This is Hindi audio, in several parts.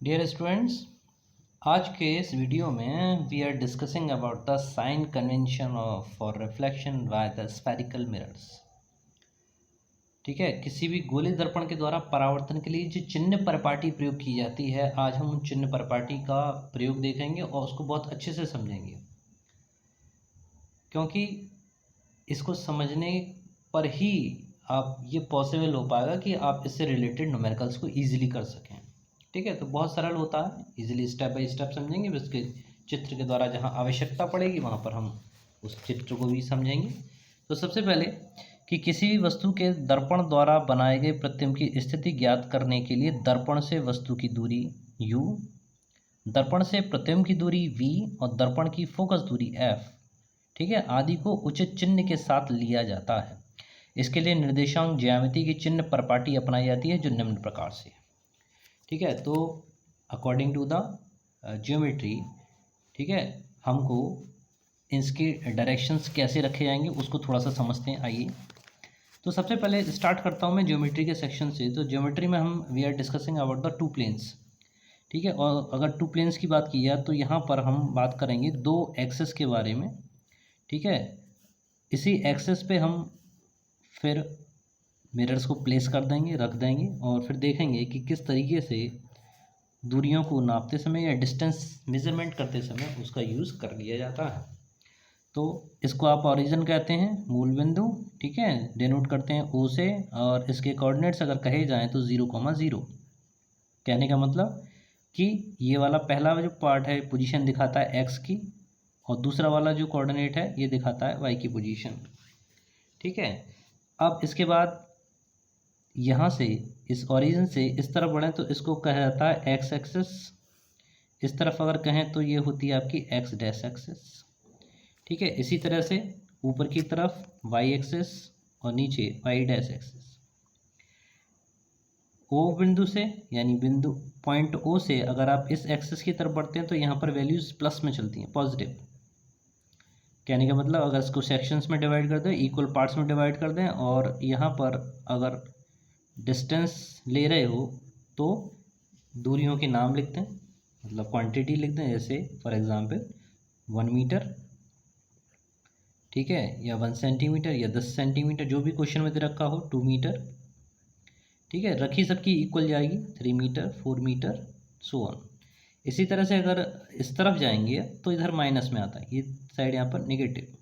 डियर स्टूडेंट्स, आज के इस वीडियो में we are discussing about the sign convention for reflection by the spherical mirrors. ठीक है, किसी भी गोले दर्पण के द्वारा परावर्तन के लिए जो चिन्ह परिपाटी प्रयोग की जाती है, आज हम उन चिन्ह परिपाटी का प्रयोग देखेंगे और उसको बहुत अच्छे से समझेंगे, क्योंकि इसको समझने पर ही आप ये पॉसिबल हो पाएगा कि आप इससे रिलेटेड न्यूमेरिकल्स को ईजिली कर सकें। ठीक है, तो बहुत सरल होता है, इजीली स्टेप बाय स्टेप समझेंगे। उसके चित्र के द्वारा जहाँ आवश्यकता पड़ेगी वहाँ पर हम उस चित्र को भी समझेंगे। तो सबसे पहले कि किसी भी वस्तु के दर्पण द्वारा बनाए गए प्रतिबिंब की स्थिति ज्ञात करने के लिए दर्पण से वस्तु की दूरी u, दर्पण से प्रतिबिंब की दूरी v और दर्पण की फोकस दूरी f, ठीक है, आदि को उचित चिन्ह के साथ लिया जाता है। इसके लिए निर्देशांक ज्यामिति की चिन्ह परिपाटी अपनाई जाती है जो निम्न प्रकार से। ठीक है, तो अकॉर्डिंग टू द ज्योमेट्री, ठीक है, हमको इसके डायरेक्शंस कैसे रखे जाएंगे उसको थोड़ा सा समझते हैं। आइए, तो सबसे पहले स्टार्ट करता हूँ मैं ज्योमेट्री के सेक्शन से। तो ज्योमेट्री में हम we are discussing about the two planes. ठीक है, और अगर टू प्लेन्स की बात की जाए तो यहाँ पर हम बात करेंगे दो एक्सेस के बारे में। ठीक है, इसी एक्सेस पे हम फिर मिरर्स को प्लेस कर देंगे, रख देंगे, और फिर देखेंगे कि किस तरीके से दूरियों को नापते समय या डिस्टेंस मेजरमेंट करते समय उसका यूज़ कर लिया जाता है। तो इसको आप ओरिजिन कहते हैं, मूल बिंदु। ठीक है, डिनोट करते हैं ओ से, और इसके कोऑर्डिनेट्स अगर कहे जाएँ तो 0,0। कहने का मतलब कि ये वाला पहला जो पार्ट है पोजीशन दिखाता है एक्स की, और दूसरा वाला जो कोऑर्डिनेट है ये दिखाता है वाई की पोजीशन। ठीक है, अब इसके बाद यहाँ से इस ओरिजिन से इस तरफ बढ़ें तो इसको कहा जाता है एक्स एक्सिस। इस तरफ अगर कहें तो ये होती है आपकी एक्स डैश एक्सिस। ठीक है, इसी तरह से ऊपर की तरफ वाई एक्सिस और नीचे वाई डैश एक्सिस। ओ बिंदु से, यानी बिंदु पॉइंट ओ से अगर आप इस एक्सिस की तरफ बढ़ते हैं तो यहाँ पर वैल्यूज़ प्लस में चलती हैं, पॉजिटिव। कहने का मतलब अगर इसको सेक्शंस में डिवाइड कर दें, इक्वल पार्ट्स में डिवाइड कर दें, और यहाँ पर अगर डिस्टेंस ले रहे हो तो दूरियों के नाम लिखते हैं, मतलब क्वांटिटी लिखते हैं। जैसे फॉर एग्जांपल 1 मीटर, ठीक है, या 1 सेंटीमीटर या 10 सेंटीमीटर, जो भी क्वेश्चन में दे रखा हो, 2 मीटर। ठीक है, रखी सबकी इक्वल जाएगी, 3 मीटर, 4 मीटर, सो ऑन। इसी तरह से अगर इस तरफ जाएंगे तो इधर माइनस में आता है, ये साइड यहाँ पर नेगेटिव,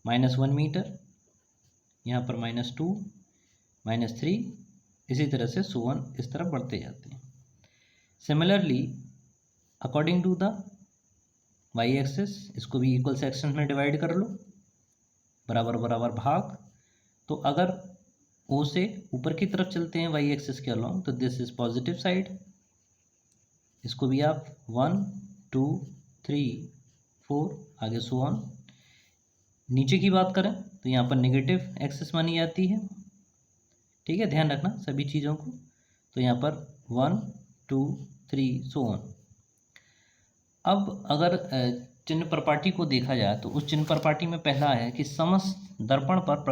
-1 मीटर, यहाँ पर -2, -3, इसी तरह से सो ऑन, इस तरफ बढ़ते जाते हैं। Similarly according to the Y axis, इसको भी इक्वल सेक्शन में डिवाइड कर लो, बराबर बराबर भाग। तो अगर ओ से ऊपर की तरफ चलते हैं वाई एक्सिस के अलोंग तो दिस इज पॉजिटिव साइड, इसको भी आप 1, 2, 3, 4 आगे सो ऑन। नीचे की बात करें तो यहाँ पर नेगेटिव एक्सिस मानी जाती है। ठीक है, ध्यान रखना सभी चीज़ों को। तो यहाँ पर 1, 2, 3 सो ऑन। अब अगर चिन्ह प्रपाटी को देखा जाए तो उस चिन्ह प्रपाटी में पहला है कि समस्त दर्पण पर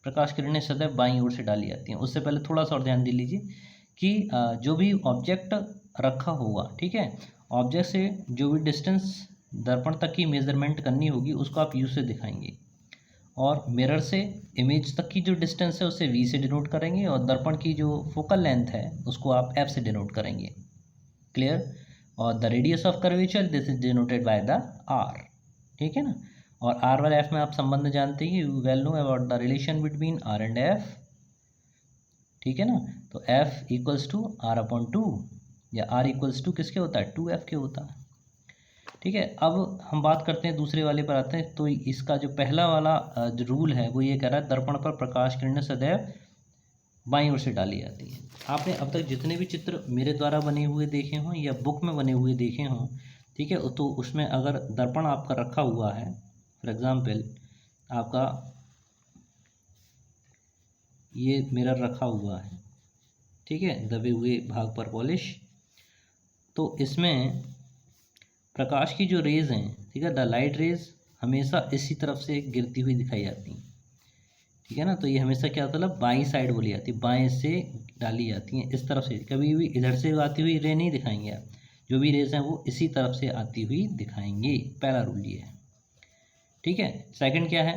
प्रकाश किरणें सदैव बाईं ओर से डाली जाती हैं। उससे पहले थोड़ा सा और ध्यान दे लीजिए कि जो भी ऑब्जेक्ट रखा होगा, ठीक है, ऑब्जेक्ट से जो भी डिस्टेंस दर्पण तक की मेजरमेंट करनी होगी उसको आप यू से दिखाएंगे, और मिरर से इमेज तक की जो डिस्टेंस है उसे वी से डिनोट करेंगे, और दर्पण की जो फोकल लेंथ है उसको आप एफ से डिनोट करेंगे। क्लियर? और the radius of curvature this is denoted by the R. ठीक है ना, और आर और एफ में आप संबंध जानते हैं, you well know about the relation between R and F. ठीक है ना, तो F equals to R upon 2, या आर इक्वल्स टू किसके होता है, 2f के होता है। ठीक है, अब हम बात करते हैं दूसरे वाले पर आते हैं। तो इसका जो पहला वाला जो रूल है वो ये कह रहा है दर्पण पर प्रकाश किरणें सदैव बाईं ओर से डाली जाती है। आपने अब तक जितने भी चित्र मेरे द्वारा बने हुए देखे हों या बुक में बने हुए देखे हों, ठीक है, तो उसमें अगर दर्पण आपका रखा हुआ है, फॉर एग्जांपल आपका ये मिरर रखा हुआ है, ठीक है, दबे हुए भाग पर पॉलिश, तो इसमें प्रकाश की जो रेज़ हैं, ठीक है, द लाइट रेज़ हमेशा इसी तरफ से गिरती हुई दिखाई जाती हैं। ठीक है ना। तो ये हमेशा क्या होता है, मतलब बाईं साइड बोली जाती है, बाएं से डाली जाती हैं, इस तरफ से। कभी भी इधर से आती हुई रे नहीं दिखाएंगे आप, जो भी रेज हैं वो इसी तरफ से आती हुई दिखाएंगे। पहला रूल ये है, ठीक है। सेकंड क्या है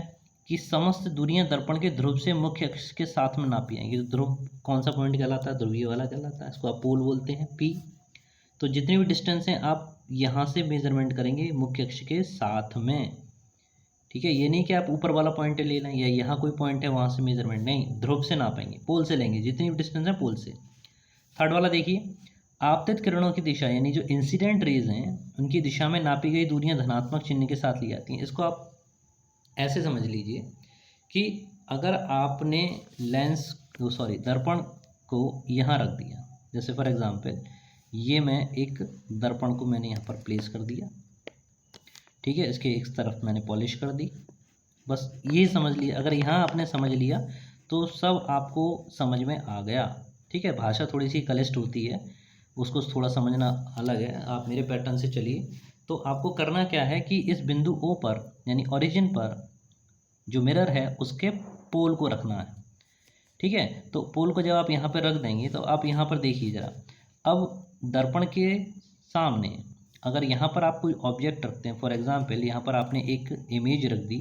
कि समस्त दूरियां दर्पण के ध्रुव से मुख्य अक्ष के साथ में नापी जाएंगी। तो ध्रुव कौन सा पॉइंट कहलाता है, ध्रुवीय वाला कहलाता है, इसको आप पोल बोलते हैं, पी। तो जितनी भी डिस्टेंस हैं आप यहाँ से मेजरमेंट करेंगे मुख्य अक्ष के साथ में, ठीक है। ये नहीं कि आप ऊपर वाला पॉइंट ले लें या यहाँ कोई पॉइंट है वहाँ से मेजरमेंट, नहीं, ध्रुव से नापेंगे, पोल से लेंगे, जितनी भी डिस्टेंस है पोल से। थर्ड वाला देखिए, आपतित किरणों की दिशा यानी जो इंसिडेंट रेज हैं उनकी दिशा में नापी गई दूरियां धनात्मक चिन्ह के साथ ली जाती हैं। इसको आप ऐसे समझ लीजिए कि अगर आपने दर्पण को यहाँ रख दिया, जैसे फॉर एग्जांपल ये मैं एक दर्पण को मैंने यहाँ पर प्लेस कर दिया, ठीक है, इसके एक तरफ मैंने पॉलिश कर दी, बस ये समझ लिया। अगर यहाँ आपने समझ लिया तो सब आपको समझ में आ गया, ठीक है। भाषा थोड़ी सी क्लिष्ट होती है, उसको थोड़ा समझना अलग है। आप मेरे पैटर्न से चलिए। तो आपको करना क्या है कि इस बिंदु O पर यानी ओरिजिन पर जो मिरर है उसके पोल को रखना है, ठीक है। तो पोल को जब आप यहाँ पर रख देंगे तो आप यहाँ पर देखिए ज़रा, अब दर्पण के सामने अगर यहाँ पर आप कोई ऑब्जेक्ट रखते हैं, फॉर एग्जांपल यहाँ पर आपने एक इमेज रख दी,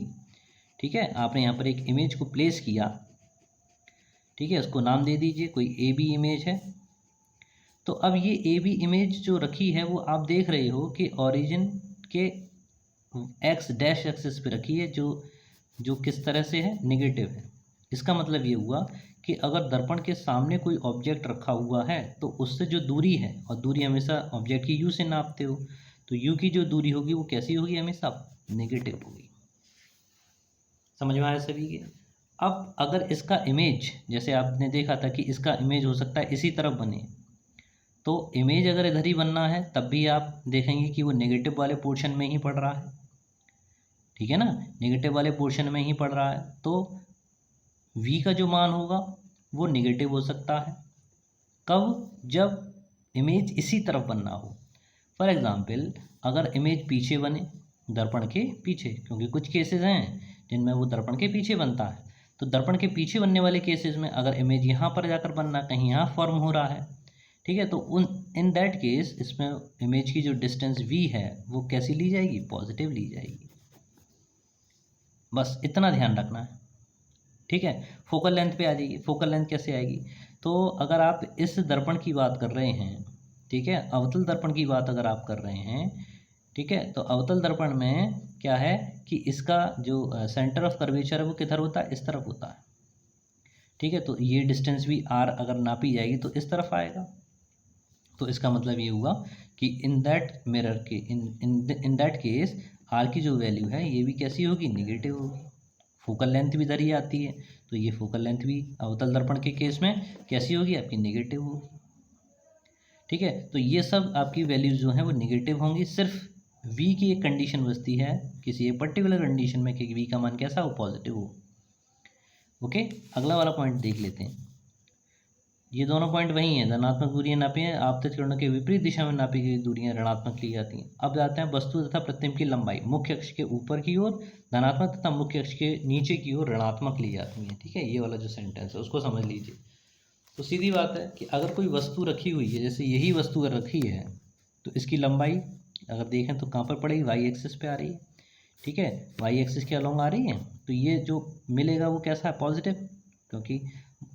ठीक है, आपने यहाँ पर एक इमेज को प्लेस किया, ठीक है, उसको नाम दे दीजिए, कोई ए बी इमेज है। तो अब ये ए बी इमेज जो रखी है वो आप देख रहे हो कि ओरिजिन के एक्स डैश एक्सिस पे रखी है, जो किस तरह से है, नेगेटिव है। इसका मतलब ये हुआ कि अगर दर्पण के सामने कोई ऑब्जेक्ट रखा हुआ है तो उससे जो दूरी है, और दूरी हमेशा ऑब्जेक्ट की यू से नापते हो, तो यू की जो दूरी होगी वो कैसी होगी, हमेशा नेगेटिव होगी। समझ में आया सभी के। अब अगर इसका इमेज, जैसे आपने देखा था कि इसका इमेज हो सकता है इसी तरफ बने, तो इमेज अगर इधर ही बनना है तब भी आप देखेंगे कि वो नेगेटिव वाले पोर्शन में ही पड़ रहा है, ठीक है ना, नेगेटिव वाले पोर्शन में ही पड़ रहा है। तो v का जो मान होगा वो नेगेटिव हो सकता है, कब, जब इमेज इसी तरफ बनना हो। फॉर एग्जांपल अगर इमेज पीछे बने, दर्पण के पीछे, क्योंकि कुछ केसेस हैं जिनमें वो दर्पण के पीछे बनता है, तो दर्पण के पीछे बनने वाले केसेस में अगर इमेज यहाँ पर जाकर बनना, कहीं यहाँ फॉर्म हो रहा है, ठीक है, तो इन दैट केस इसमें इमेज की जो डिस्टेंस v है वो कैसी ली जाएगी, पॉजिटिव ली जाएगी। बस इतना ध्यान रखना है, ठीक है। फोकल लेंथ पे आ जाइए। फोकल लेंथ कैसे आएगी, तो अगर आप इस दर्पण की बात कर रहे हैं, ठीक है, अवतल दर्पण की बात अगर आप कर रहे हैं, ठीक है, तो अवतल दर्पण में क्या है कि इसका जो सेंटर ऑफ कर्वेचर है वो किधर होता है, इस तरफ होता है, ठीक है। तो ये डिस्टेंस भी r अगर नापी जाएगी तो इस तरफ आएगा। तो इसका मतलब ये हुआ कि इन दैट मिरर के इन दैट केस r की जो वैल्यू है ये भी कैसी होगी, निगेटिव होगी। फोकल लेंथ भी इधर ही आती है, तो ये फोकल लेंथ भी अवतल दर्पण के केस में कैसी होगी, आपकी नेगेटिव होगी, ठीक है। तो ये सब आपकी वैल्यूज जो हैं वो नेगेटिव होंगी। सिर्फ v की एक कंडीशन बचती है किसी एक पर्टिकुलर कंडीशन में कि v का मान कैसा हो, पॉजिटिव हो। ओके, अगला वाला पॉइंट देख लेते हैं। ये दोनों पॉइंट वही हैं, धनात्मक दूरियां नापी हैं, आपतित किरणों के विपरीत दिशा में नापी गई दूरियां ऋणात्मक ली जाती हैं। अब जाते हैं वस्तु तथा प्रतिबिंब की लंबाई मुख्य अक्ष के ऊपर की ओर धनात्मक तथा मुख्य अक्ष के नीचे की ओर ऋणात्मक ली जाती हैं, ठीक है। ये वाला जो सेंटेंस है उसको समझ लीजिए। तो सीधी बात है कि अगर कोई वस्तु रखी हुई है, जैसे यही वस्तु अगर रखी है, तो इसकी लंबाई अगर देखें तो कहाँ पर पड़ेगी, वाई एक्सिस पे आ रही है, ठीक है, वाई एक्सिस के अलोंग आ रही है। तो ये जो मिलेगा वो कैसा है, पॉजिटिव, क्योंकि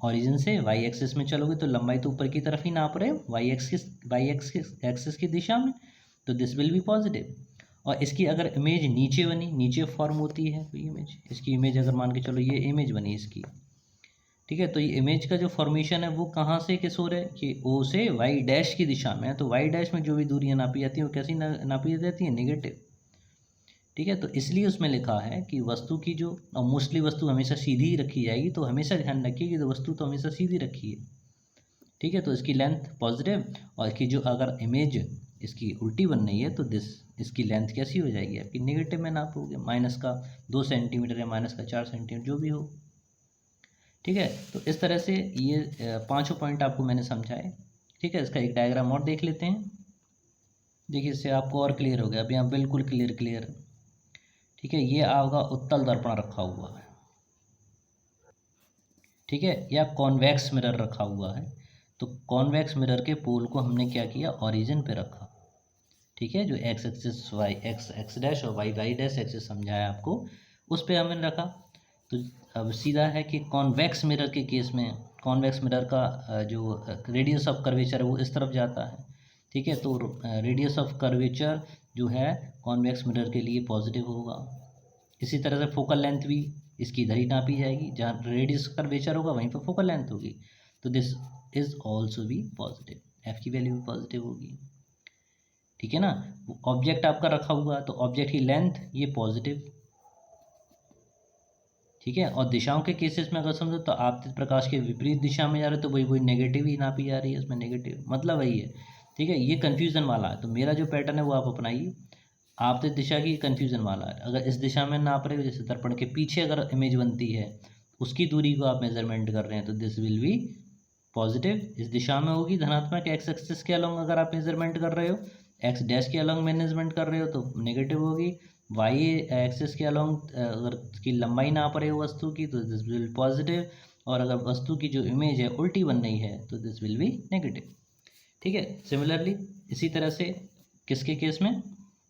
ओरिजिन से वाई एक्सिस में चलोगे तो लंबाई तो ऊपर की तरफ ही नाप रहे हो, वाई एक्सिस की दिशा में, तो दिस विल बी पॉजिटिव। और इसकी अगर इमेज नीचे बनी, नीचे फॉर्म होती है कोई इमेज, इसकी इमेज अगर मान के चलो ये इमेज बनी इसकी, ठीक है, तो ये इमेज का जो फॉर्मेशन है वो कहाँ से किस हो रहा है कि ओ से वाई डैश की दिशा में है। तो वाई डैश में जो भी दूरियां नापी जाती हैं वो कैसी नापी जाती है, नेगेटिव, ठीक है। तो इसलिए उसमें लिखा है कि वस्तु की जो, और मोस्टली वस्तु हमेशा सीधी ही रखी जाएगी, तो हमेशा ध्यान रखिए कि तो वस्तु तो हमेशा सीधी रखी है, ठीक है। तो इसकी लेंथ पॉजिटिव, और इसकी जो अगर इमेज इसकी उल्टी बन रही है तो इसकी लेंथ कैसी हो जाएगी, आपकी नेगेटिव में नापोगे, माइनस का 2 सेंटीमीटर या माइनस का 4 सेंटीमीटर जो भी हो, ठीक है। तो इस तरह से ये पांचों पॉइंट आपको मैंने समझाए, ठीक है। इसका एक डायग्राम और देख लेते हैं। देखिए इससे आपको और क्लियर हो गया, अब यहाँ बिल्कुल क्लियर, ठीक है। ये आपका उत्तल दर्पण रखा हुआ है, ठीक है, या कॉन्वेक्स मिरर रखा हुआ है, तो कॉन्वेक्स मिरर के पोल को हमने क्या किया, ओरिजिन पे रखा। ठीक है, जो X axis Y X X dash और वाई वाई डैश एक्सिस समझाया आपको, उस पर हमने रखा। तो अब सीधा है कि कॉन्वेक्स मिरर के केस में कॉन्वेक्स मिरर का जो रेडियस ऑफ कर्वेचर है वो इस तरफ जाता है। ठीक है, तो रेडियस ऑफ कर्वेचर जो है कॉन्वेक्स मिरर के लिए पॉजिटिव होगा। इसी तरह से फोकल लेंथ भी इसकी इधर ही नापी जाएगी, जहाँ रेडियस कर्वेचर होगा वहीं पर फोकल लेंथ होगी। तो दिस इज ऑल्सो भी पॉजिटिव, एफ की वैल्यू भी पॉजिटिव होगी। ठीक है ना, ऑब्जेक्ट आपका रखा हुआ तो ऑब्जेक्ट की लेंथ ये पॉजिटिव। ठीक है, और दिशाओं के केसेस में अगर समझो तो आपतित प्रकाश के विपरीत दिशा में जा रहे हो तो वही नेगेटिव ही नापी जा रही है, इसमें नेगेटिव मतलब वही है। ठीक है, ये कन्फ्यूज़न वाला है, तो मेरा जो पैटर्न है वो आप अपनाइए। आपतित दिशा की कन्फ्यूज़न वाला है, अगर इस दिशा में नाप रहे हो, जैसे दर्पण के पीछे अगर इमेज बनती है उसकी दूरी को आप मेजरमेंट कर रहे हैं तो दिस विल बी पॉजिटिव, इस दिशा में होगी धनात्मक। एक्स एक्सिस के अलॉन्ग अगर आप मेजरमेंट कर रहे हो, एक्स डैश के अलॉन्ग मैनेजमेंट कर रहे हो तो नेगेटिव होगी। वाई एक्सिस के अलॉन्ग अगर की लंबाई नाप रहे हो वस्तु की तो दिस विल पॉजिटिव, और अगर वस्तु की जो इमेज है उल्टी बन रही है तो दिस विल बी नेगेटिव। ठीक है, सिमिलरली इसी तरह से किसके केस में,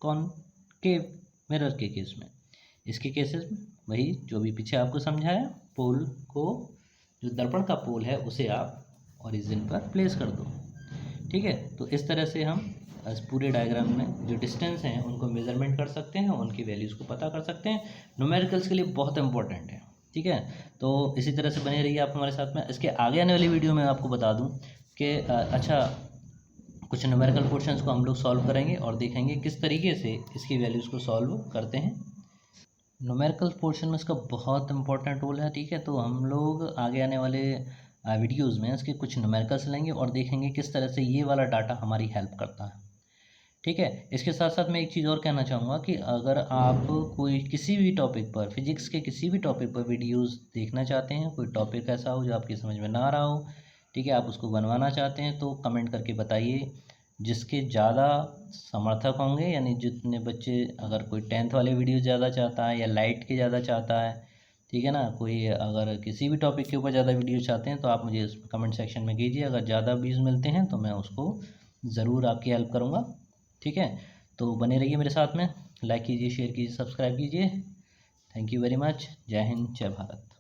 कॉनकेव मिरर के केस में, इसके केसेस में वही जो भी पीछे आपको समझाया, पोल को जो दर्पण का पोल है उसे आप ओरिजिन पर प्लेस कर दो। ठीक है, तो इस तरह से हम इस पूरे डायग्राम में जो डिस्टेंस हैं उनको मेजरमेंट कर सकते हैं, उनकी वैल्यूज़ को पता कर सकते हैं। न्यूमेरिकल्स के लिए बहुत इंपॉर्टेंट है। ठीक है, तो इसी तरह से बने रहिए आप हमारे साथ में। इसके आगे आने वाली वीडियो में आपको बता दूं कि अच्छा कुछ न्यूमेरिकल क्वेश्चंस को हम लोग सॉल्व करेंगे और देखेंगे किस तरीके से इसकी वैल्यूज़ को सॉल्व करते हैं। न्यूमेरिकल पोर्शन में इसका बहुत इंपॉर्टेंट रोल है। ठीक है, तो हम लोग आगे आने वाले वीडियोज़ में इसके कुछ न्यूमेरिकल्स लेंगे और देखेंगे किस तरह से ये वाला डाटा हमारी हेल्प करता है। ठीक है, इसके साथ साथ मैं एक चीज़ और कहना चाहूँगा कि अगर आप कोई किसी भी टॉपिक पर, फिजिक्स के किसी भी टॉपिक पर वीडियोस देखना चाहते हैं, कोई टॉपिक ऐसा हो जो आपकी समझ में ना आ रहा हो, ठीक है, आप उसको बनवाना चाहते हैं तो कमेंट करके बताइए। जिसके ज़्यादा समर्थक होंगे, यानी जितने बच्चे, अगर कोई 10th वाले वीडियो ज़्यादा चाहता है या लाइट के ज़्यादा चाहता है, ठीक है ना, कोई अगर किसी भी टॉपिक के ऊपर ज़्यादा वीडियो चाहते हैं तो आप मुझे कमेंट सेक्शन में कीजिए। अगर ज़्यादा व्यूज़ मिलते हैं तो मैं उसको ज़रूर आपकी हेल्प करूँगा। ठीक है, तो बने रहिए मेरे साथ में, लाइक कीजिए, शेयर कीजिए, सब्सक्राइब कीजिए। Thank you very much. जय हिंद, जय भारत।